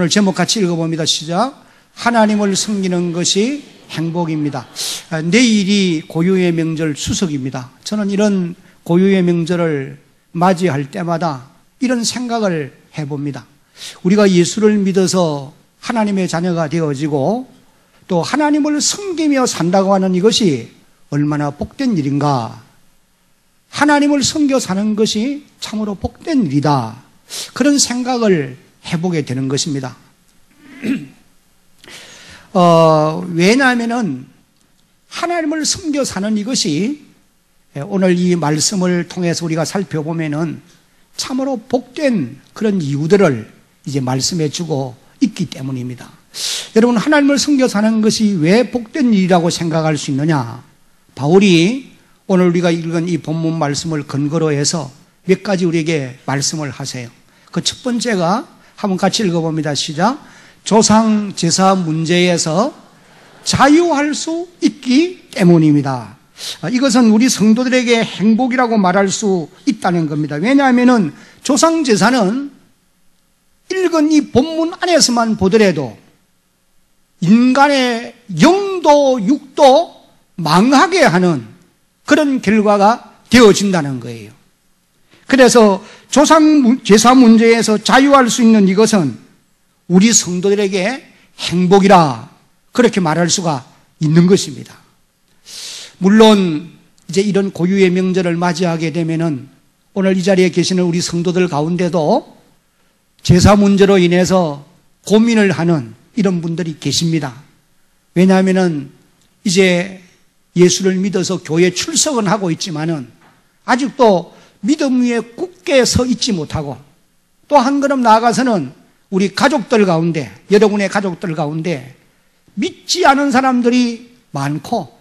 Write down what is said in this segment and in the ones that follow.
오늘 제목 같이 읽어봅니다. 시작. 하나님을 섬기는 것이 행복입니다. 내일이 고유의 명절 추석입니다. 저는 이런 고유의 명절을 맞이할 때마다 이런 생각을 해봅니다. 우리가 예수를 믿어서 하나님의 자녀가 되어지고 또 하나님을 섬기며 산다고 하는 이것이 얼마나 복된 일인가. 하나님을 섬겨 사는 것이 참으로 복된 일이다. 그런 생각을 해보게 되는 것입니다. 왜냐하면 하나님을 섬겨 사는 이것이 오늘 이 말씀을 통해서 우리가 살펴보면은 참으로 복된 그런 이유들을 이제 말씀해 주고 있기 때문입니다. 여러분, 하나님을 섬겨 사는 것이 왜 복된 일이라고 생각할 수 있느냐? 바울이 오늘 우리가 읽은 이 본문 말씀을 근거로 해서 몇 가지 우리에게 말씀을 하세요. 그 첫 번째가 한번 같이 읽어봅니다. 시작. 조상 제사 문제에서 자유할 수 있기 때문입니다. 이것은 우리 성도들에게 행복이라고 말할 수 있다는 겁니다. 왜냐하면 조상 제사는 읽은 이 본문 안에서만 보더라도 인간의 영도 육도 망하게 하는 그런 결과가 되어진다는 거예요. 그래서 조상 제사 문제에서 자유할 수 있는 이것은 우리 성도들에게 행복이라 그렇게 말할 수가 있는 것입니다. 물론 이제 이런 고유의 명절을 맞이하게 되면은 오늘 이 자리에 계시는 우리 성도들 가운데도 제사 문제로 인해서 고민을 하는 이런 분들이 계십니다. 왜냐하면은 이제 예수를 믿어서 교회 출석은 하고 있지만은 아직도 믿음 위에 굳게 서 있지 못하고 또 한 걸음 나아가서는 우리 가족들 가운데, 여러분의 가족들 가운데 믿지 않은 사람들이 많고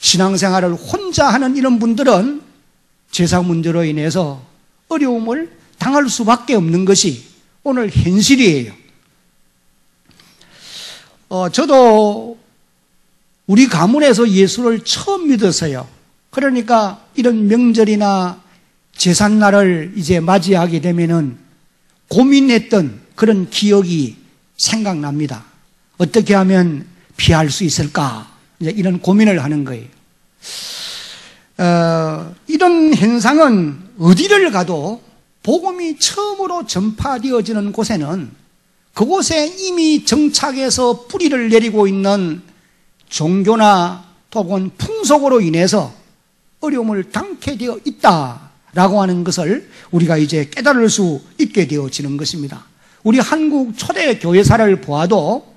신앙생활을 혼자 하는 이런 분들은 제사 문제로 인해서 어려움을 당할 수밖에 없는 것이 오늘 현실이에요. 저도 우리 가문에서 예수를 처음 믿었어요. 그러니까 이런 명절이나 제삿날을 이제 맞이하게 되면은 고민했던 그런 기억이 생각납니다. 어떻게 하면 피할 수 있을까? 이제 이런 고민을 하는 거예요. 이런 현상은 어디를 가도 복음이 처음으로 전파되어지는 곳에는 그곳에 이미 정착해서 뿌리를 내리고 있는 종교나 혹은 풍속으로 인해서 어려움을 당케 되어 있다라고 하는 것을 우리가 이제 깨달을 수 있게 되어지는 것입니다. 우리 한국 초대 교회사를 보아도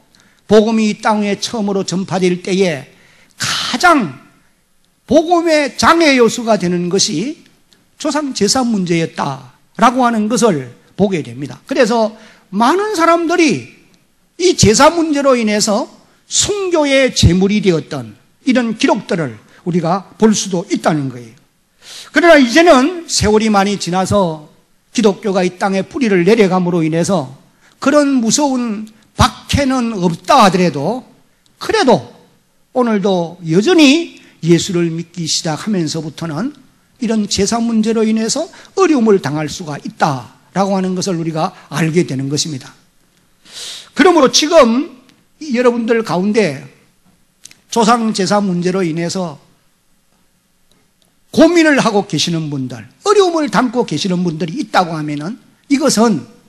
복음이 이 땅에 처음으로 전파될 때에 가장 복음의 장애 요소가 되는 것이 조상 제사 문제였다라고 하는 것을 보게 됩니다. 그래서 많은 사람들이 이 제사 문제로 인해서 순교의 제물이 되었던 이런 기록들을 우리가 볼 수도 있다는 거예요. 그러나 이제는 세월이 많이 지나서 기독교가 이 땅에 뿌리를 내려감으로 인해서 그런 무서운 박해는 없다 하더라도 그래도 오늘도 여전히 예수를 믿기 시작하면서부터는 이런 제사 문제로 인해서 어려움을 당할 수가 있다라고 하는 것을 우리가 알게 되는 것입니다. 그러므로 지금 여러분들 가운데 조상 제사 문제로 인해서 고민을 하고 계시는 분들, 어려움을 담고 계시는 분들이 있다고 하면은 이것은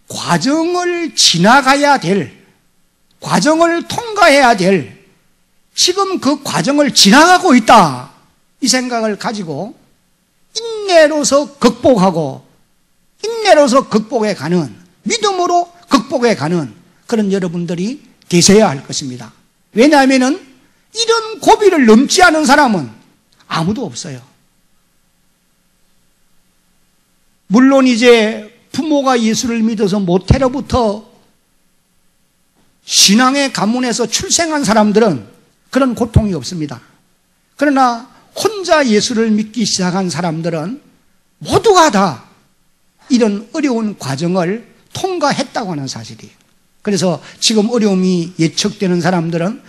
과정을 지나가야 될, 과정을 통과해야 될, 지금 그 과정을 지나가고 있다. 이 생각을 가지고 인내로서 극복하고 인내로서 극복해 가는, 믿음으로 극복해 가는 그런 여러분들이 계셔야 할 것입니다. 왜냐하면은 이런 고비를 넘지 않은 사람은 아무도 없어요. 물론 이제 부모가 예수를 믿어서 모태로부터 신앙의 가문에서 출생한 사람들은 그런 고통이 없습니다. 그러나 혼자 예수를 믿기 시작한 사람들은 모두가 다 이런 어려운 과정을 통과했다고 하는 사실이에요. 그래서 지금 어려움이 예측되는 사람들은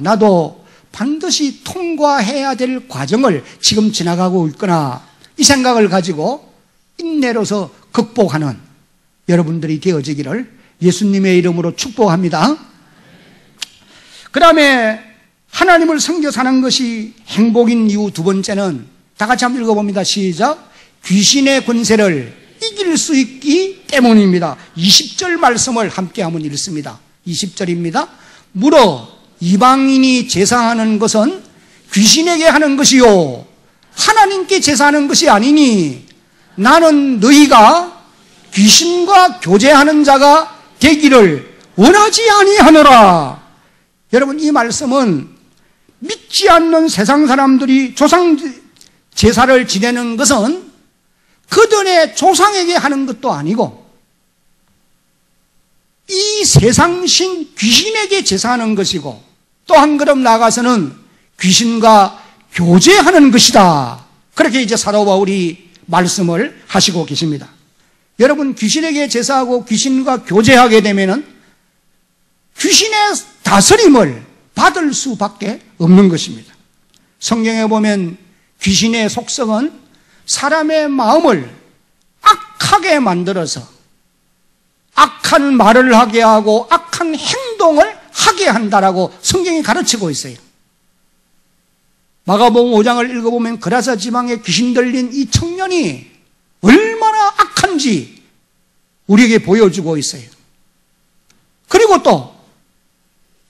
나도 반드시 통과해야 될 과정을 지금 지나가고 있구나, 이 생각을 가지고 인내로서 극복하는 여러분들이 되어지기를 예수님의 이름으로 축복합니다. 그 다음에 하나님을 섬겨 사는 것이 행복인 이유 두 번째는 다 같이 한번 읽어봅니다. 시작. 귀신의 권세를 이길 수 있기 때문입니다. 20절 말씀을 함께 한번 읽습니다. 20절입니다. 물어 이방인이 제사하는 것은 귀신에게 하는 것이요 하나님께 제사하는 것이 아니니 나는 너희가 귀신과 교제하는 자가 되기를 원하지 아니하노라. 여러분, 이 말씀은 믿지 않는 세상 사람들이 조상 제사를 지내는 것은 그들의 조상에게 하는 것도 아니고 이 세상신 귀신에게 제사하는 것이고 또 한 걸음 나아가서는 귀신과 교제하는 것이다. 그렇게 이제 사도 바울이 말씀을 하시고 계십니다. 여러분, 귀신에게 제사하고 귀신과 교제하게 되면은 귀신의 다스림을 받을 수밖에 없는 것입니다. 성경에 보면 귀신의 속성은 사람의 마음을 악하게 만들어서 악한 말을 하게 하고 악한 행동을 하게 한다라고 성경이 가르치고 있어요. 마가복음 5장을 읽어보면 그라사 지방에 귀신 들린 이 청년이 얼마나 악한지 우리에게 보여주고 있어요. 그리고 또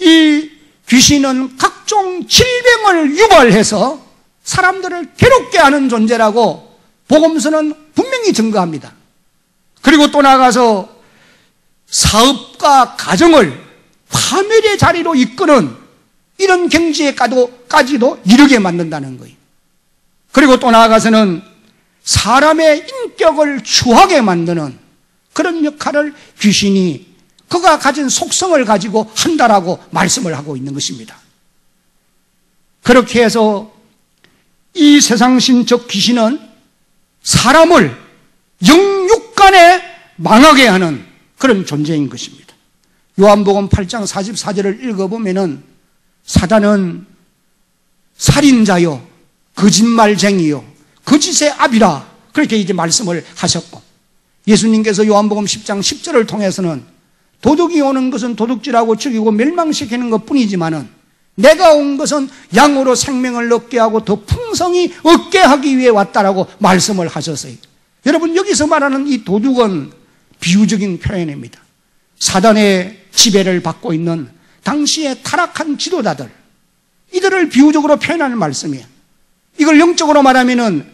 이 귀신은 각종 질병을 유발해서 사람들을 괴롭게 하는 존재라고 복음서는 분명히 증거합니다. 그리고 또 나가서 사업과 가정을 파멸의 자리로 이끄는 이런 경지에까지도 이르게 만든다는 거예요. 그리고 또 나아가서는 사람의 인격을 추하게 만드는 그런 역할을 귀신이 그가 가진 속성을 가지고 한다라고 말씀을 하고 있는 것입니다. 그렇게 해서 이 세상신적 귀신은 사람을 영육간에 망하게 하는 그런 존재인 것입니다. 요한복음 8장 44절을 읽어보면은 사단은 살인자요 거짓말쟁이요 거짓의 압이라 그렇게 이제 말씀을 하셨고, 예수님께서 요한복음 10장 10절을 통해서는 도둑이 오는 것은 도둑질하고 죽이고 멸망시키는 것 뿐이지만은 내가 온 것은 양으로 생명을 얻게 하고 더 풍성히 얻게 하기 위해 왔다라고 말씀을 하셨어요. 여러분, 여기서 말하는 이 도둑은 비유적인 표현입니다. 사단의 지배를 받고 있는 당시의 타락한 지도자들, 이들을 비유적으로 표현하는 말씀이에요. 이걸 영적으로 말하면은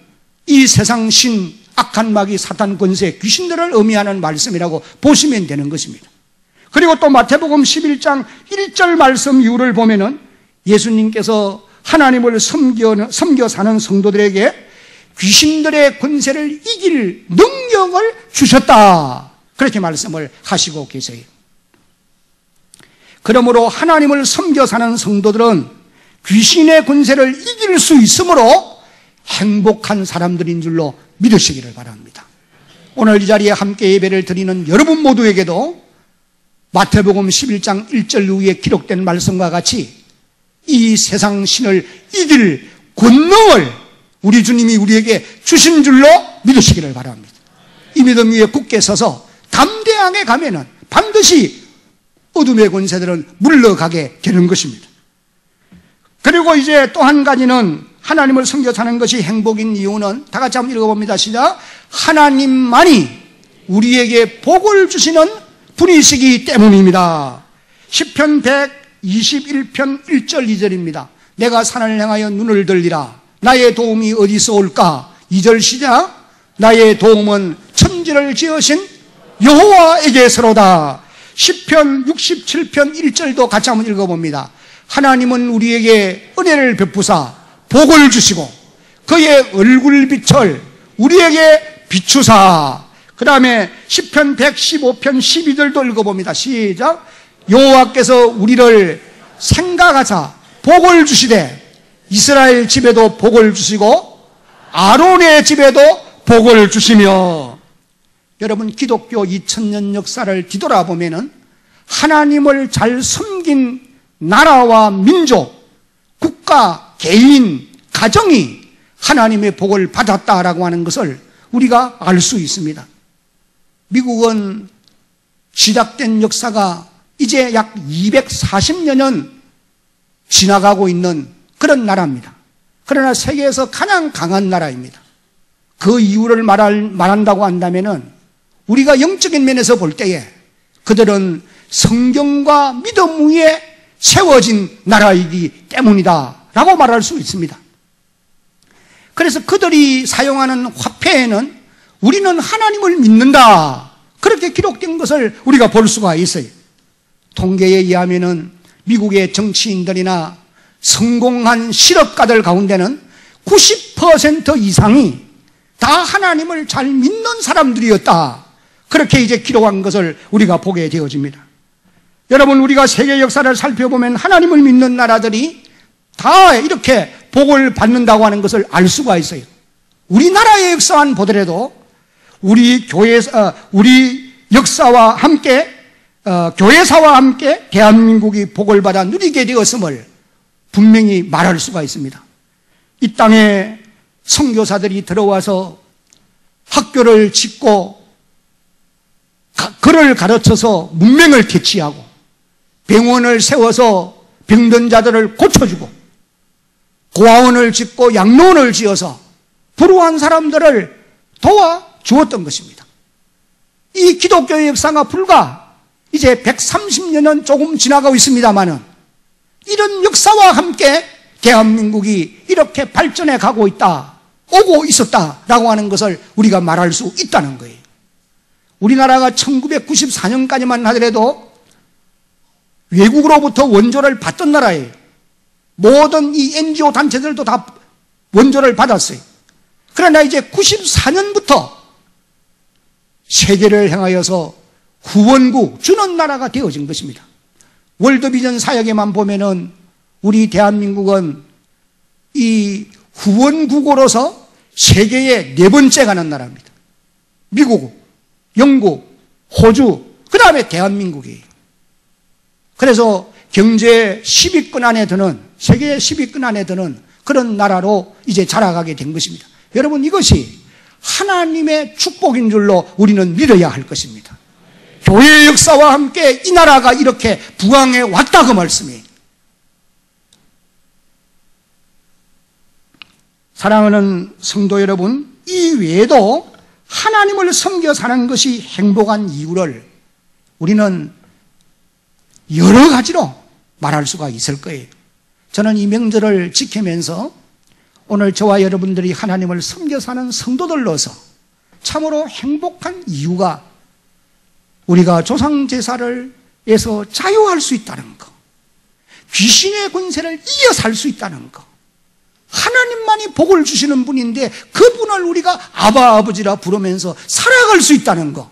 이 세상 신, 악한 마귀, 사탄 권세, 귀신들을 의미하는 말씀이라고 보시면 되는 것입니다. 그리고 또 마태복음 11장 1절 말씀 이유를 보면은 예수님께서 하나님을 섬겨 사는 성도들에게 귀신들의 권세를 이길 능력을 주셨다, 그렇게 말씀을 하시고 계세요. 그러므로 하나님을 섬겨 사는 성도들은 귀신의 권세를 이길 수 있으므로 행복한 사람들인 줄로 믿으시기를 바랍니다. 오늘 이 자리에 함께 예배를 드리는 여러분 모두에게도 마태복음 11장 1절 후에 기록된 말씀과 같이 이 세상 신을 이길 권능을 우리 주님이 우리에게 주신 줄로 믿으시기를 바랍니다. 이 믿음 위에 굳게 서서 담대하게 가면은 반드시 어둠의 권세들은 물러가게 되는 것입니다. 그리고 이제 또 한 가지는 하나님을 섬겨 사는 것이 행복인 이유는 다 같이 한번 읽어봅니다. 시작. 하나님만이 우리에게 복을 주시는 분이시기 때문입니다. 시편 121편 1절 2절입니다. 내가 산을 향하여 눈을 들리라. 나의 도움이 어디서 올까? 2절 시작. 나의 도움은 천지를 지으신 여호와에게서로다. 시편 67편 1절도 같이 한번 읽어봅니다. 하나님은 우리에게 은혜를 베푸사 복을 주시고 그의 얼굴빛을 우리에게 비추사. 그 다음에 시편 115편 12절도 읽어봅니다. 시작. 여호와께서 우리를 생각하사 복을 주시되 이스라엘 집에도 복을 주시고 아론의 집에도 복을 주시며. 여러분, 기독교 2000년 역사를 뒤돌아보면은 하나님을 잘 섬긴 나라와 민족, 국가, 개인, 가정이 하나님의 복을 받았다라고 하는 것을 우리가 알 수 있습니다. 미국은 시작된 역사가 이제 약 240년은 지나가고 있는 그런 나라입니다. 그러나 세계에서 가장 강한 나라입니다. 그 이유를 말한다고 한다면은 우리가 영적인 면에서 볼 때에 그들은 성경과 믿음 위에 세워진 나라이기 때문이다라고 말할 수 있습니다. 그래서 그들이 사용하는 화폐에는 우리는 하나님을 믿는다, 그렇게 기록된 것을 우리가 볼 수가 있어요. 통계에 의하면은 미국의 정치인들이나 성공한 실업가들 가운데는 90% 이상이 다 하나님을 잘 믿는 사람들이었다, 그렇게 이제 기록한 것을 우리가 보게 되어집니다. 여러분, 우리가 세계 역사를 살펴보면 하나님을 믿는 나라들이 다 이렇게 복을 받는다고 하는 것을 알 수가 있어요. 우리나라의 역사만 보더라도 우리 역사와 함께 교회사와 함께 대한민국이 복을 받아 누리게 되었음을 분명히 말할 수가 있습니다. 이 땅에 선교사들이 들어와서 학교를 짓고 글을 가르쳐서 문명을 개치하고 병원을 세워서 병든 자들을 고쳐주고 고아원을 짓고 양로원을 지어서 불우한 사람들을 도와주었던 것입니다. 이 기독교의 역사가 불과 이제 130년은 조금 지나가고 있습니다만은 이런 역사와 함께 대한민국이 이렇게 발전해 가고 있다, 오고 있었다라고 하는 것을 우리가 말할 수 있다는 거예요. 우리나라가 1994년까지만 하더라도 외국으로부터 원조를 받던 나라예요. 모든 이 NGO 단체들도 다 원조를 받았어요. 그러나 이제 94년부터 세계를 향하여서 후원국 주는 나라가 되어진 것입니다. 월드비전 사역에만 보면은 우리 대한민국은 이 후원국으로서 세계에 4번째 가는 나라입니다. 미국, 영국, 호주, 그 다음에 대한민국이에요. 그래서 경제 10위권 안에 드는, 세계 10위권 안에 드는 그런 나라로 이제 자라가게 된 것입니다. 여러분, 이것이 하나님의 축복인 줄로 우리는 믿어야 할 것입니다. 교회의 역사와 함께 이 나라가 이렇게 부강해 왔다, 그 말씀이에요. 사랑하는 성도 여러분, 이 외에도 하나님을 섬겨 사는 것이 행복한 이유를 우리는 여러 가지로 말할 수가 있을 거예요. 저는 이 명절을 지키면서 오늘 저와 여러분들이 하나님을 섬겨 사는 성도들로서 참으로 행복한 이유가 우리가 조상제사를에서 자유할 수 있다는 것, 귀신의 권세를 이겨 살 수 있다는 것, 하나님만이 복을 주시는 분인데 그분을 우리가 아바 아버지라 부르면서 살아갈 수 있다는 것,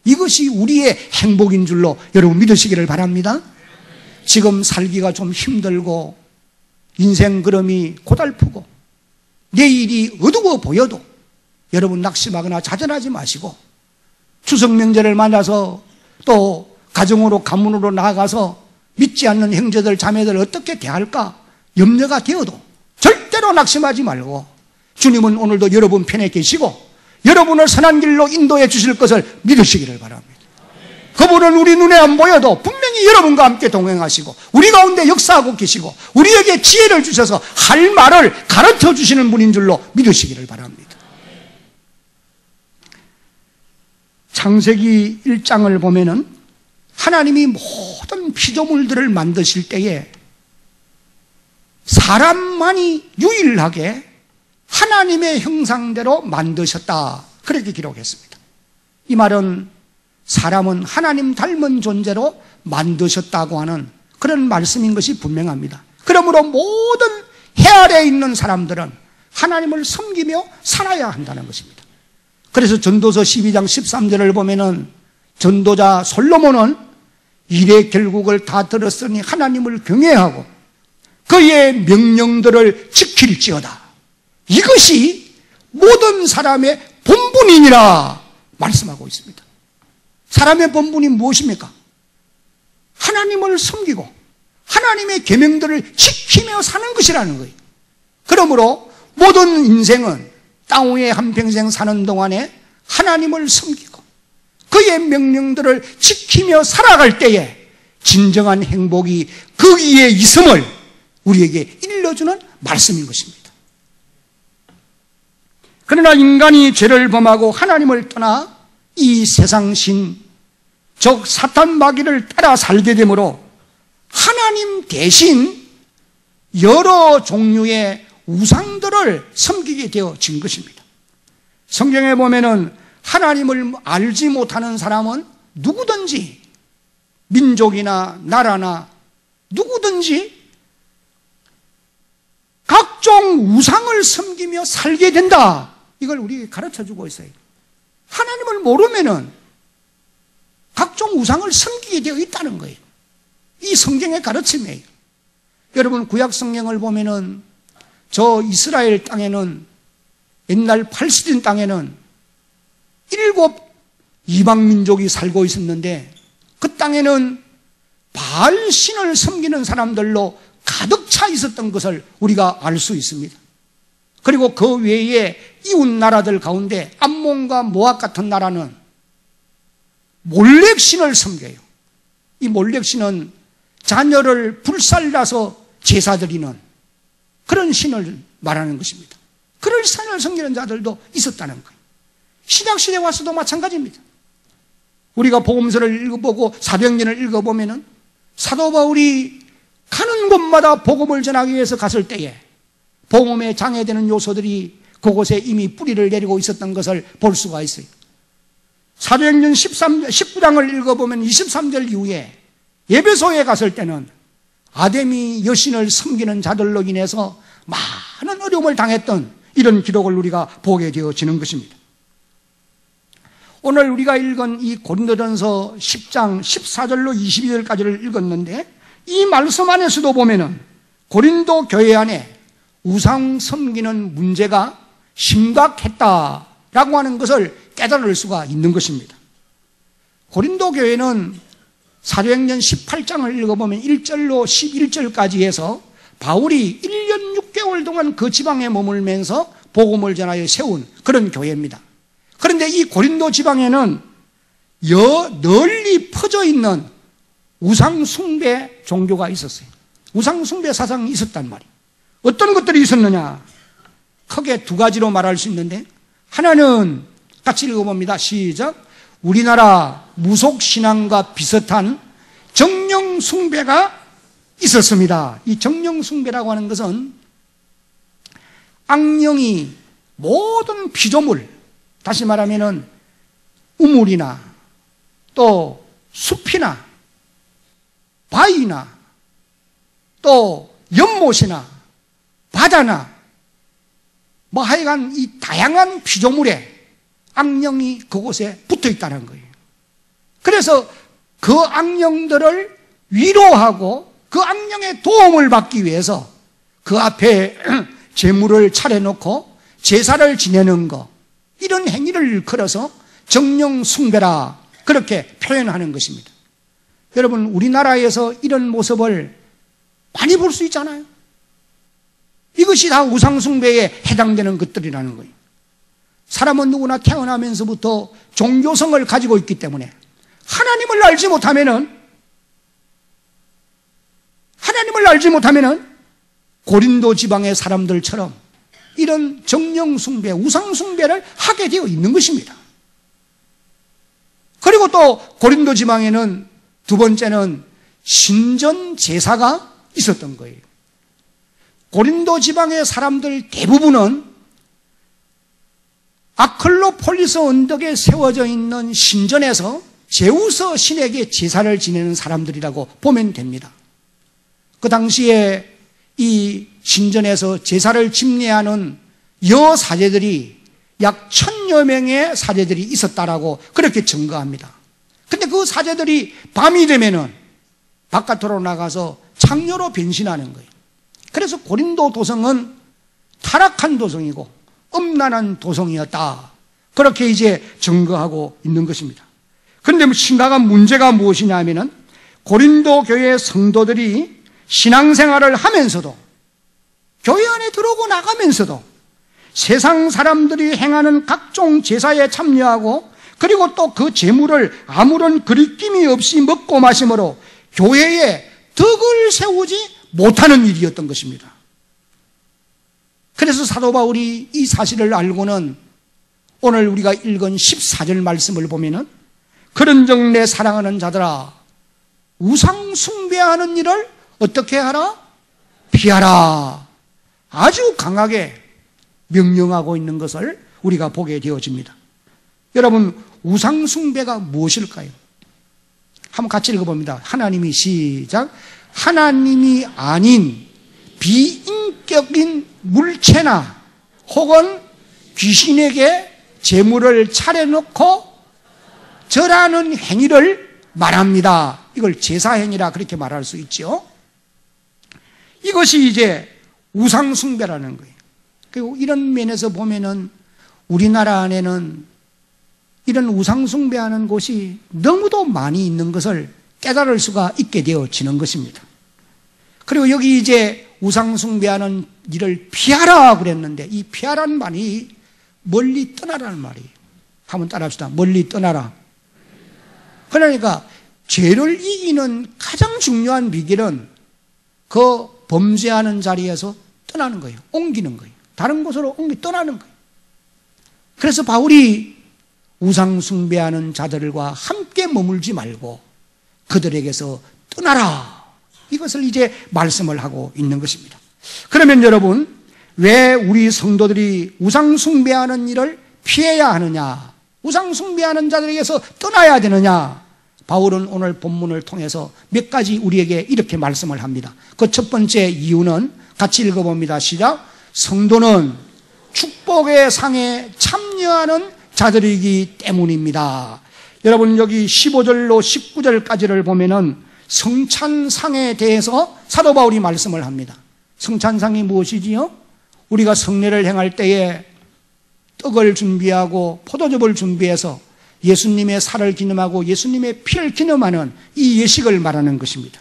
이것이 우리의 행복인 줄로 여러분 믿으시기를 바랍니다. 지금 살기가 좀 힘들고 인생 걸음이 고달프고 내일이 어두워 보여도 여러분 낙심하거나 좌절하지 마시고 추석 명절을 맞아서 또 가정으로 가문으로 나아가서 믿지 않는 형제들 자매들 어떻게 대할까 염려가 되어도 절대로 낙심하지 말고 주님은 오늘도 여러분 편에 계시고 여러분을 선한 길로 인도해 주실 것을 믿으시기를 바랍니다. 그분은 우리 눈에 안 보여도 분명히 여러분과 함께 동행하시고 우리 가운데 역사하고 계시고 우리에게 지혜를 주셔서 할 말을 가르쳐 주시는 분인 줄로 믿으시기를 바랍니다. 창세기 1장을 보면은 하나님이 모든 피조물들을 만드실 때에 사람만이 유일하게 하나님의 형상대로 만드셨다, 그렇게 기록했습니다. 이 말은 사람은 하나님 닮은 존재로 만드셨다고 하는 그런 말씀인 것이 분명합니다. 그러므로 모든 해 아래에 있는 사람들은 하나님을 섬기며 살아야 한다는 것입니다. 그래서 전도서 12장 13절을 보면은 전도자 솔로몬은 일의 결국을 다 들었으니 하나님을 경외하고 그의 명령들을 지킬지어다, 이것이 모든 사람의 본분이니라 말씀하고 있습니다. 사람의 본분이 무엇입니까? 하나님을 섬기고 하나님의 계명들을 지키며 사는 것이라는 거예요. 그러므로 모든 인생은 땅 위에 한평생 사는 동안에 하나님을 섬기고 그의 명령들을 지키며 살아갈 때에 진정한 행복이 거기에 있음을 우리에게 일러주는 말씀인 것입니다. 그러나 인간이 죄를 범하고 하나님을 떠나 이 세상신, 즉 사탄 마귀를 따라 살게 되므로 하나님 대신 여러 종류의 우상들을 섬기게 되어진 것입니다. 성경에 보면은 하나님을 알지 못하는 사람은 누구든지, 민족이나 나라나 누구든지 각종 우상을 섬기며 살게 된다. 이걸 우리에게 가르쳐주고 있어요. 하나님을 모르면은 각종 우상을 섬기게 되어 있다는 거예요. 이 성경의 가르침이에요. 여러분, 구약 성경을 보면은 저 이스라엘 땅에는, 옛날 팔스틴 땅에는 7 이방 민족이 살고 있었는데 그 땅에는 바알 신을 섬기는 사람들로 가득 차 있었던 것을 우리가 알 수 있습니다. 그리고 그 외에 이웃 나라들 가운데 암몬과 모압 같은 나라는 몰렉 신을 섬겨요. 이 몰렉 신은 자녀를 불살라서 제사 드리는 그런 신을 말하는 것입니다. 그런 신을 섬기는 자들도 있었다는 거예요. 신약시대에 와서도 마찬가지입니다. 우리가 복음서를 읽어보고 사도행전을 읽어보면은 사도 바울이 가는 곳마다 복음을 전하기 위해서 갔을 때에 복음에 장애되는 요소들이 그곳에 이미 뿌리를 내리고 있었던 것을 볼 수가 있어요. 사도행전 19장을 읽어보면 23절 이후에 에베소에 갔을 때는 아데미 여신을 섬기는 자들로 인해서 많은 어려움을 당했던 이런 기록을 우리가 보게 되어지는 것입니다. 오늘 우리가 읽은 이 고린도전서 10장 14절로 22절까지를 읽었는데 이 말씀 안에서도 보면은 고린도 교회 안에 우상 섬기는 문제가 심각했다라고 하는 것을 깨달을 수가 있는 것입니다. 고린도 교회는 사도행전 18장을 읽어보면 1절로 11절까지 해서 바울이 1년 6개월 동안 그 지방에 머물면서 복음을 전하여 세운 그런 교회입니다. 그런데 이 고린도 지방에는 널리 퍼져 있는 우상 숭배 종교가 있었어요. 우상 숭배 사상이 있었단 말이에요. 어떤 것들이 있었느냐? 크게 두 가지로 말할 수 있는데, 하나는 같이 읽어봅니다. 시작. 우리나라 무속신앙과 비슷한 정령숭배가 있었습니다. 이 정령숭배라고 하는 것은 악령이 모든 피조물, 다시 말하면은 우물이나 또 숲이나 바위나 또 연못이나 바다나 뭐 하여간 이 다양한 피조물에 악령이 그곳에 붙어 있다는 거예요. 그래서 그 악령들을 위로하고 그 악령의 도움을 받기 위해서 그 앞에 제물을 차려놓고 제사를 지내는 것, 이런 행위를 일컬어서 정령숭배라 그렇게 표현하는 것입니다. 여러분, 우리나라에서 이런 모습을 많이 볼 수 있잖아요. 이것이 다 우상숭배에 해당되는 것들이라는 거예요. 사람은 누구나 태어나면서부터 종교성을 가지고 있기 때문에 하나님을 알지 못하면은 고린도 지방의 사람들처럼 이런 정령숭배, 우상숭배를 하게 되어 있는 것입니다. 그리고 또 고린도 지방에는 두 번째는 신전 제사가 있었던 거예요. 고린도 지방의 사람들 대부분은 아클로폴리스 언덕에 세워져 있는 신전에서 제우스 신에게 제사를 지내는 사람들이라고 보면 됩니다. 그 당시에 이 신전에서 제사를 집례하는 여사제들이 약 1000여 명의 사제들이 있었다라고 그렇게 증거합니다. 근데 그 사제들이 밤이 되면은 바깥으로 나가서 창녀로 변신하는 거예요. 그래서 고린도 도성은 타락한 도성이고 음란한 도성이었다. 그렇게 이제 증거하고 있는 것입니다. 그런데 심각한 문제가 무엇이냐면은 고린도 교회 성도들이 신앙생활을 하면서도 교회 안에 들어오고 나가면서도 세상 사람들이 행하는 각종 제사에 참여하고 그리고 또 그 재물을 아무런 거리낌이 없이 먹고 마심으로 교회에 덕을 세우지 못하는 일이었던 것입니다. 그래서 사도 바울이 이 사실을 알고는 오늘 우리가 읽은 14절 말씀을 보면은 그런즉 내 사랑하는 자들아 우상 숭배하는 일을 어떻게 하라? 피하라. 아주 강하게 명령하고 있는 것을 우리가 보게 되어집니다. 여러분, 우상 숭배가 무엇일까요? 한번 같이 읽어봅니다. 하나님이 시작. 하나님이 아닌 비인격인 물체나 혹은 귀신에게 재물을 차려놓고 절하는 행위를 말합니다. 이걸 제사행위라 그렇게 말할 수 있죠. 이것이 이제 우상숭배라는 거예요. 그리고 이런 면에서 보면은 우리나라 안에는 이런 우상숭배하는 곳이 너무도 많이 있는 것을 깨달을 수가 있게 되어지는 것입니다. 그리고 여기 이제 우상숭배하는 일을 피하라 그랬는데 이 피하라는 말이 멀리 떠나라는 말이에요. 한번 따라합시다. 멀리 떠나라. 그러니까 죄를 이기는 가장 중요한 비결은 그 범죄하는 자리에서 떠나는 거예요. 옮기는 거예요. 다른 곳으로 떠나는 거예요. 그래서 바울이 우상숭배하는 자들과 함께 머물지 말고 그들에게서 떠나라. 이것을 이제 말씀을 하고 있는 것입니다. 그러면 여러분, 왜 우리 성도들이 우상숭배하는 일을 피해야 하느냐? 우상숭배하는 자들에게서 떠나야 되느냐? 바울은 오늘 본문을 통해서 몇 가지 우리에게 이렇게 말씀을 합니다. 그 첫 번째 이유는 같이 읽어봅니다. 시작. 성도는 축복의 상에 참여하는 자들이기 때문입니다. 여러분, 여기 15절로 19절까지를 보면은 성찬상에 대해서 사도 바울이 말씀을 합니다. 성찬상이 무엇이지요? 우리가 성례를 행할 때에 떡을 준비하고 포도즙을 준비해서 예수님의 살을 기념하고 예수님의 피를 기념하는 이 예식을 말하는 것입니다.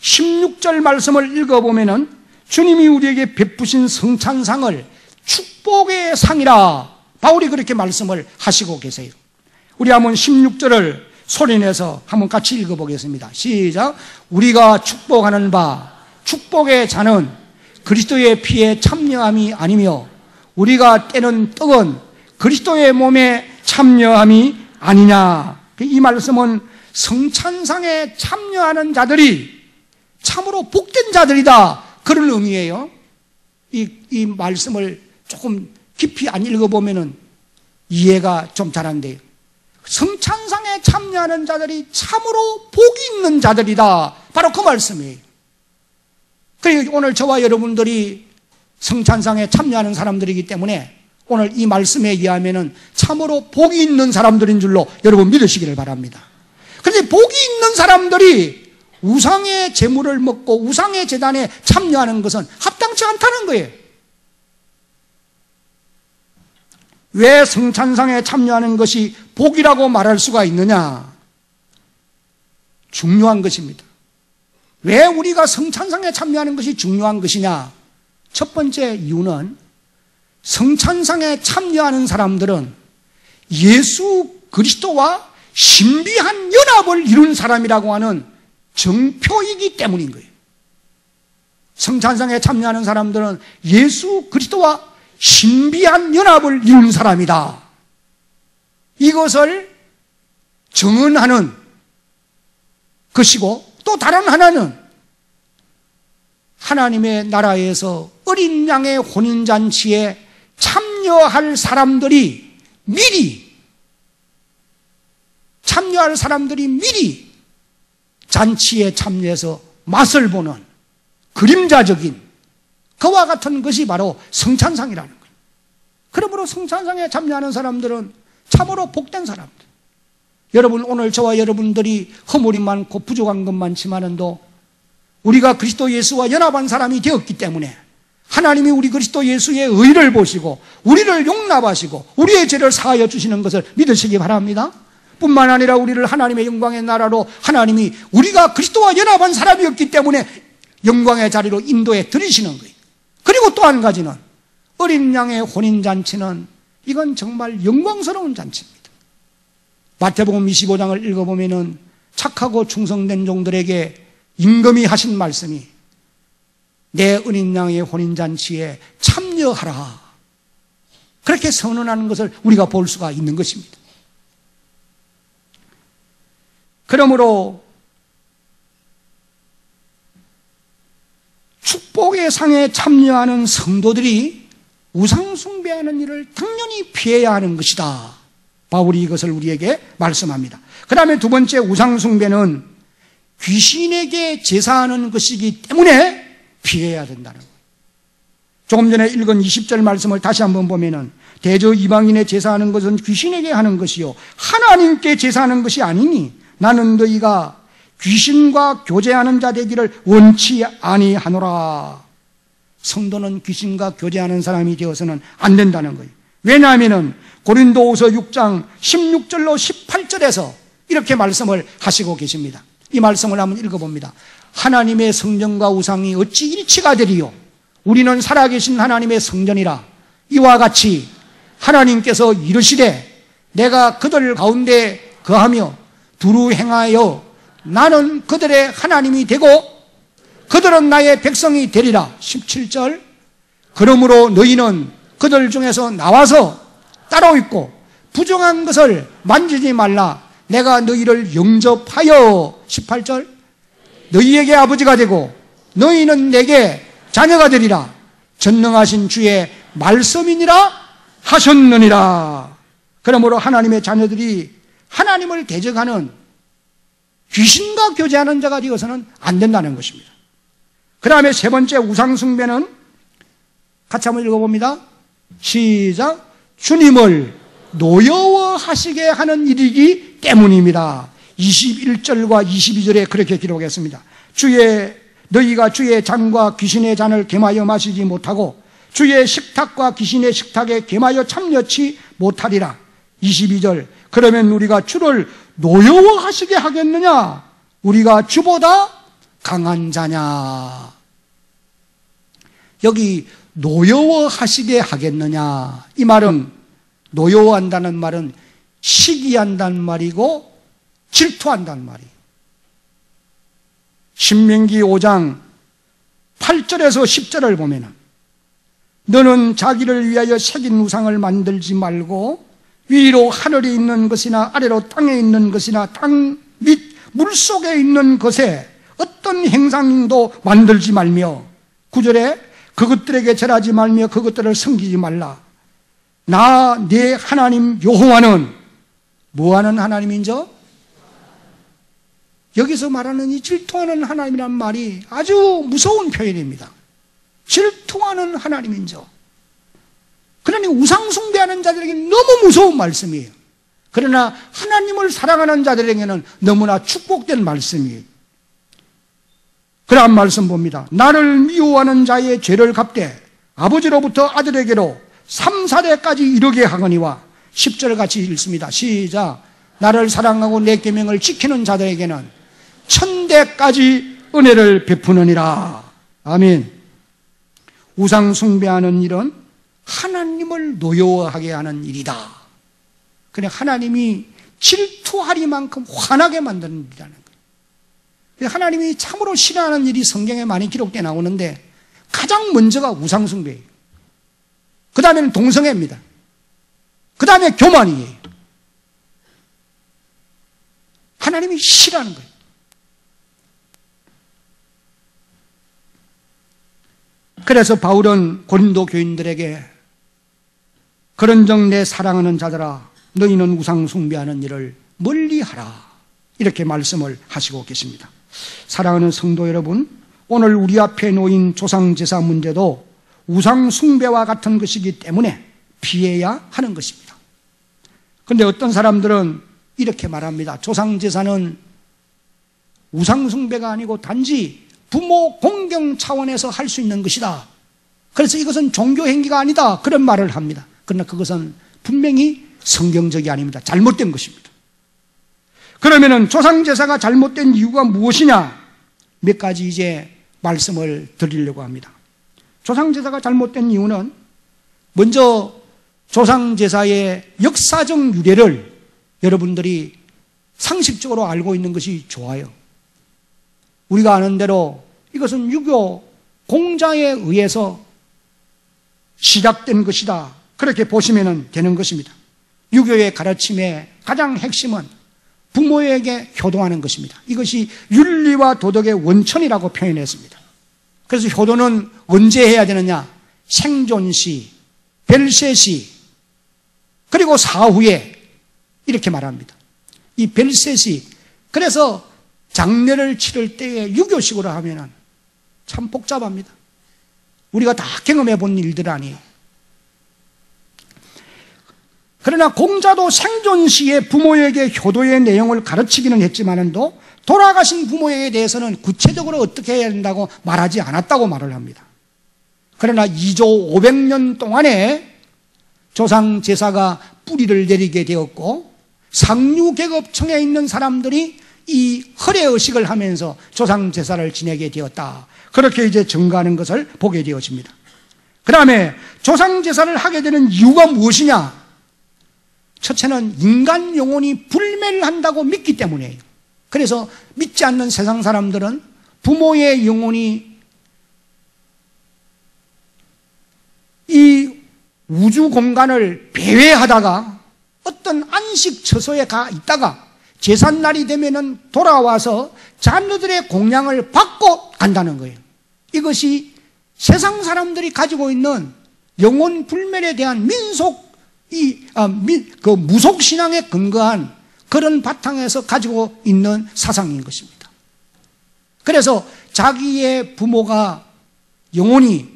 16절 말씀을 읽어보면은 주님이 우리에게 베푸신 성찬상을 축복의 상이라 바울이 그렇게 말씀을 하시고 계세요. 우리 한번 16절을 소리내서 한번 같이 읽어보겠습니다. 시작. 우리가 축복하는 바 축복의 잔은 그리스도의 피에 참여함이 아니며 우리가 떼는 떡은 그리스도의 몸에 참여함이 아니냐. 이 말씀은 성찬상에 참여하는 자들이 참으로 복된 자들이다, 그런 의미예요. 이 말씀을 조금 깊이 안 읽어보면 이해가 좀 잘 안 돼요. 성찬상에 참여하는 자들이 참으로 복이 있는 자들이다, 바로 그 말씀이에요. 그리고 오늘 저와 여러분들이 성찬상에 참여하는 사람들이기 때문에 오늘 이 말씀에 의하면 참으로 복이 있는 사람들인 줄로 여러분 믿으시기를 바랍니다. 그런데 복이 있는 사람들이 우상의 제물을 먹고 우상의 제단에 참여하는 것은 합당치 않다는 거예요. 왜 성찬상에 참여하는 것이 복이라고 말할 수가 있느냐? 중요한 것입니다. 왜 우리가 성찬상에 참여하는 것이 중요한 것이냐? 첫 번째 이유는 성찬상에 참여하는 사람들은 예수 그리스도와 신비한 연합을 이룬 사람이라고 하는 정표이기 때문인 거예요. 성찬상에 참여하는 사람들은 예수 그리스도와 신비한 연합을 이룬 사람이다, 이것을 정언하는 것이고, 또 다른 하나는 하나님의 나라에서 어린 양의 혼인잔치에 참여할 사람들이 미리 잔치에 참여해서 맛을 보는 그림자적인 그와 같은 것이 바로 성찬상이라는 거예요. 그러므로 성찬상에 참여하는 사람들은 참으로 복된 사람들. 여러분, 오늘 저와 여러분들이 허물이 많고 부족한 것 많지만은도 우리가 그리스도 예수와 연합한 사람이 되었기 때문에 하나님이 우리 그리스도 예수의 의를 보시고 우리를 용납하시고 우리의 죄를 사하여 주시는 것을 믿으시기 바랍니다. 뿐만 아니라 우리를 하나님의 영광의 나라로 하나님이 우리가 그리스도와 연합한 사람이었기 때문에 영광의 자리로 인도해 드리시는 거예요. 그리고 또 한 가지는 어린 양의 혼인잔치는 이건 정말 영광스러운 잔치입니다. 마태복음 25장을 읽어보면은 착하고 충성된 종들에게 임금이 하신 말씀이 내 은인 양의 혼인잔치에 참여하라. 그렇게 선언하는 것을 우리가 볼 수가 있는 것입니다. 그러므로 축복의 상에 참여하는 성도들이 우상숭배하는 일을 당연히 피해야 하는 것이다. 바울이 이것을 우리에게 말씀합니다. 그 다음에 두 번째, 우상숭배는 귀신에게 제사하는 것이기 때문에 피해야 된다는 거예요. 조금 전에 읽은 20절 말씀을 다시 한번 보면은 대저 이방인에 제사하는 것은 귀신에게 하는 것이요 하나님께 제사하는 것이 아니니 나는 너희가 귀신과 교제하는 자 되기를 원치 아니하노라. 성도는 귀신과 교제하는 사람이 되어서는 안 된다는 거예요. 왜냐하면 고린도후서 6장 16절로 18절에서 이렇게 말씀을 하시고 계십니다. 이 말씀을 한번 읽어봅니다. 하나님의 성전과 우상이 어찌 일치가 되리요? 우리는 살아계신 하나님의 성전이라. 이와 같이 하나님께서 이르시되 내가 그들 가운데 거하며 두루 행하여 나는 그들의 하나님이 되고 그들은 나의 백성이 되리라. 17절. 그러므로 너희는 그들 중에서 나와서 따로 있고 부정한 것을 만지지 말라. 내가 너희를 영접하여 18절. 너희에게 아버지가 되고 너희는 내게 자녀가 되리라. 전능하신 주의 말씀이니라 하셨느니라. 그러므로 하나님의 자녀들이 하나님을 대적하는 귀신과 교제하는 자가 되어서는 안 된다는 것입니다. 그 다음에 세 번째, 우상숭배는 같이 한번 읽어봅니다. 시작. 주님을 노여워하시게 하는 일이기 때문입니다. 21절과 22절에 그렇게 기록했습니다. 너희가 주의 잔과 귀신의 잔을 겸하여 마시지 못하고 주의 식탁과 귀신의 식탁에 겸하여 참여치 못하리라. 22절. 그러면 우리가 주를 노여워하시게 하겠느냐? 우리가 주보다 강한 자냐? 여기 노여워하시게 하겠느냐? 이 말은, 노여워한다는 말은 시기한다는 말이고 질투한다는 말이에요. 신명기 5장 8절에서 10절을 보면은 너는 자기를 위하여 새긴 우상을 만들지 말고 위로 하늘에 있는 것이나 아래로 땅에 있는 것이나 땅 밑 물속에 있는 것에 어떤 행상도 만들지 말며 9절에 그것들에게 절하지 말며 그것들을 섬기지 말라. 나 네 하나님 여호와는 뭐하는 하나님인저? 여기서 말하는 이 질투하는 하나님이란 말이 아주 무서운 표현입니다. 질투하는 하나님인저. 그러니 우상숭배하는 자들에게 너무 무서운 말씀이에요. 그러나 하나님을 사랑하는 자들에게는 너무나 축복된 말씀이에요. 그러한 말씀 봅니다. 나를 미워하는 자의 죄를 갚되 아버지로부터 아들에게로 3, 4대까지 이르게 하거니와 10절 같이 읽습니다. 시작. 나를 사랑하고 내 계명을 지키는 자들에게는 1000대까지 은혜를 베푸느니라. 아멘. 우상 숭배하는 일은 하나님을 노여워하게 하는 일이다. 그냥 하나님이 질투하리만큼 화나게 만드는 일이라는 거예요. 하나님이 참으로 싫어하는 일이 성경에 많이 기록되어 나오는데 가장 먼저가 우상 숭배예요. 그 다음에는 동성애입니다. 그 다음에 교만이에요. 하나님이 싫어하는 거예요. 그래서 바울은 고린도 교인들에게 그런즉 내 사랑하는 자들아 너희는 우상 숭배하는 일을 멀리하라 이렇게 말씀을 하시고 계십니다. 사랑하는 성도 여러분, 오늘 우리 앞에 놓인 조상제사 문제도 우상 숭배와 같은 것이기 때문에 피해야 하는 것입니다. 그런데 어떤 사람들은 이렇게 말합니다. 조상제사는 우상 숭배가 아니고 단지 부모 공경 차원에서 할 수 있는 것이다. 그래서 이것은 종교 행위가 아니다. 그런 말을 합니다. 그러나 그것은 분명히 성경적이 아닙니다. 잘못된 것입니다. 그러면은 조상제사가 잘못된 이유가 무엇이냐? 몇 가지 이제 말씀을 드리려고 합니다. 조상제사가 잘못된 이유는 먼저 조상제사의 역사적 유래를 여러분들이 상식적으로 알고 있는 것이 좋아요. 우리가 아는 대로 이것은 유교 공자에 의해서 시작된 것이다. 그렇게 보시면 되는 것입니다. 유교의 가르침의 가장 핵심은 부모에게 효도하는 것입니다. 이것이 윤리와 도덕의 원천이라고 표현했습니다. 그래서 효도는 언제 해야 되느냐? 생존시, 별세시, 그리고 사후에 이렇게 말합니다. 이 별세시, 그래서 장례를 치를 때에 유교식으로 하면은 참 복잡합니다. 우리가 다 경험해 본 일들 아니에요. 그러나 공자도 생존 시에 부모에게 효도의 내용을 가르치기는 했지만도 돌아가신 부모에 대해서는 구체적으로 어떻게 해야 된다고 말하지 않았다고 말을 합니다. 그러나 2조 500년 동안에 조상 제사가 뿌리를 내리게 되었고 상류계급층에 있는 사람들이 이 허례의식을 하면서 조상 제사를 지내게 되었다. 그렇게 이제 증가하는 것을 보게 되어집니다. 그 다음에 조상 제사를 하게 되는 이유가 무엇이냐? 첫째는 인간 영혼이 불멸한다고 믿기 때문이에요. 그래서 믿지 않는 세상 사람들은 부모의 영혼이 이 우주 공간을 배회하다가 어떤 안식 처소에 가 있다가 제삿날이 되면은 돌아와서 자녀들의 공양을 받고 간다는 거예요. 이것이 세상 사람들이 가지고 있는 영혼 불멸에 대한 무속 신앙에 근거한 그런 바탕에서 가지고 있는 사상인 것입니다. 그래서 자기의 부모가 영혼이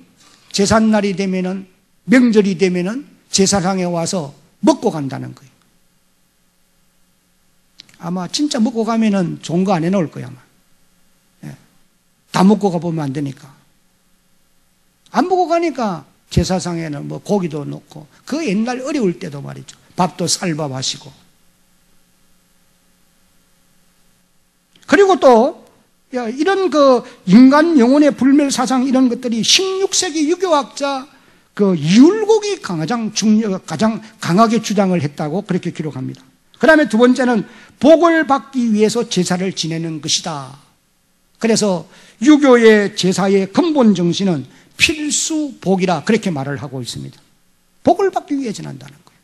제삿날이 되면은 명절이 되면은 제사상에 와서 먹고 간다는 거예요. 아마 진짜 먹고 가면은 좋은 거 안 해놓을 거야, 아마. 예. 다 먹고 가보면 안 되니까. 안 먹고 가니까 제사상에는 뭐 고기도 넣고, 그 옛날 어려울 때도 말이죠. 밥도 쌀밥 하시고. 그리고 또, 이런 그 인간 영혼의 불멸 사상 이런 것들이 16세기 유교학자 이율곡이 가장 강하게 주장을 했다고 그렇게 기록합니다. 그 다음에 두 번째는 복을 받기 위해서 제사를 지내는 것이다. 그래서 유교의 제사의 근본 정신은 필수 복이라 그렇게 말을 하고 있습니다. 복을 받기 위해 지낸다는 거예요.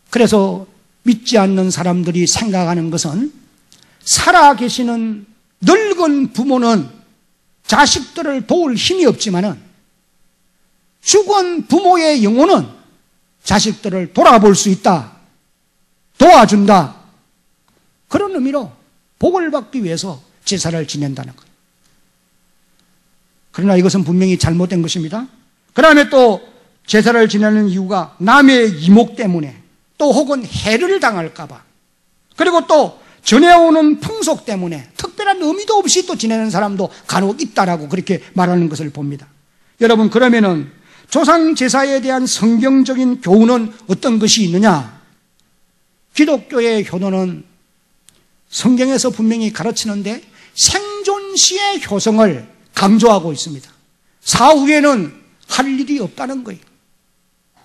그래서 믿지 않는 사람들이 생각하는 것은 살아계시는 늙은 부모는 자식들을 도울 힘이 없지만은 죽은 부모의 영혼은 자식들을 돌아볼 수 있다. 도와준다. 그런 의미로 복을 받기 위해서 제사를 지낸다는 거예요. 그러나 이것은 분명히 잘못된 것입니다. 그 다음에 또 제사를 지내는 이유가 남의 이목 때문에 또 혹은 해를 당할까봐 그리고 또 전해오는 풍속 때문에 특별한 의미도 없이 또 지내는 사람도 간혹 있다라고 그렇게 말하는 것을 봅니다. 여러분, 그러면은 조상 제사에 대한 성경적인 교훈은 어떤 것이 있느냐? 기독교의 효도는 성경에서 분명히 가르치는데 생존 시의 효성을 강조하고 있습니다. 사후에는 할 일이 없다는 거예요.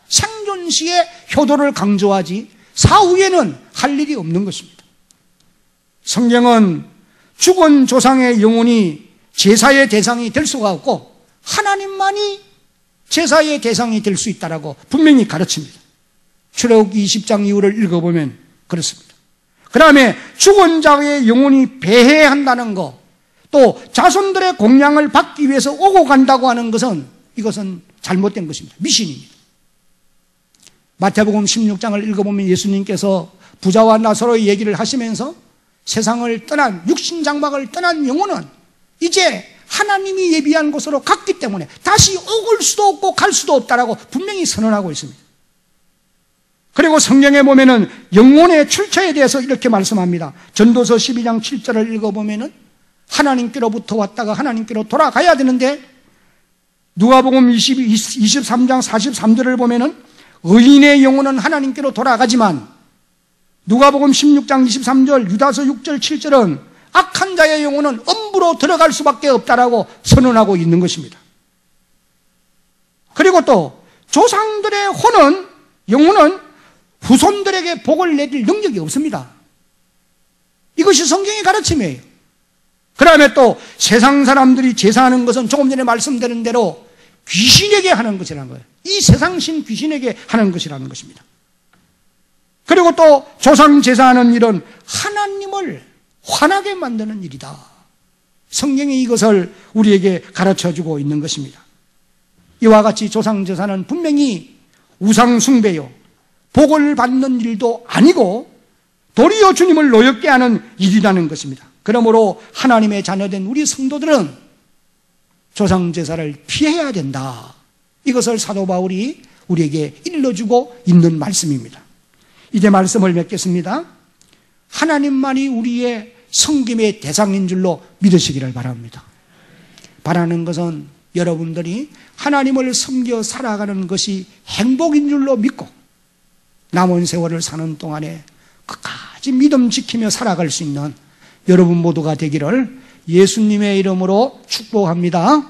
생존 시의 효도를 강조하지 사후에는 할 일이 없는 것입니다. 성경은 죽은 조상의 영혼이 제사의 대상이 될 수가 없고 하나님만이 제사의 대상이 될 수 있다라고 분명히 가르칩니다. 출애굽기 20장 이후를 읽어보면 그렇습니다. 그 다음에 죽은 자의 영혼이 배회한다는 것, 또 자손들의 공양을 받기 위해서 오고 간다고 하는 것은 이것은 잘못된 것입니다. 미신입니다. 마태복음 16장을 읽어보면 예수님께서 부자와 나사로의 얘기를 하시면서 세상을 떠난, 육신장막을 떠난 영혼은 이제 하나님이 예비한 곳으로 갔기 때문에 다시 올 수도 없고 갈 수도 없다라고 분명히 선언하고 있습니다. 그리고 성경에 보면은 영혼의 출처에 대해서 이렇게 말씀합니다. 전도서 12장 7절을 읽어보면은 하나님께로부터 왔다가 하나님께로 돌아가야 되는데 누가복음 23장 43절을 보면은 의인의 영혼은 하나님께로 돌아가지만 누가복음 16장 23절, 유다서 6절 7절은 악한 자의 영혼은 엄부로 들어갈 수밖에 없다라고 선언하고 있는 것입니다. 그리고 또 조상들의 영혼은 후손들에게 복을 내릴 능력이 없습니다. 이것이 성경의 가르침이에요. 그 다음에 또 세상 사람들이 제사하는 것은 조금 전에 말씀드린 대로 귀신에게 하는 것이라는 거예요. 이 세상신 귀신에게 하는 것이라는 것입니다. 그리고 또 조상 제사하는 일은 하나님을 화나게 만드는 일이다. 성경이 이것을 우리에게 가르쳐주고 있는 것입니다. 이와 같이 조상 제사는 분명히 우상 숭배요, 복을 받는 일도 아니고 도리어 주님을 노엽게 하는 일이라는 것입니다. 그러므로 하나님의 자녀된 우리 성도들은 조상 제사를 피해야 된다. 이것을 사도 바울이 우리에게 일러주고 있는 말씀입니다. 이제 말씀을 맺겠습니다. 하나님만이 우리의 섬김의 대상인 줄로 믿으시기를 바랍니다. 바라는 것은 여러분들이 하나님을 섬겨 살아가는 것이 행복인 줄로 믿고 남은 세월을 사는 동안에 끝까지 믿음 지키며 살아갈 수 있는 여러분 모두가 되기를 예수님의 이름으로 축복합니다.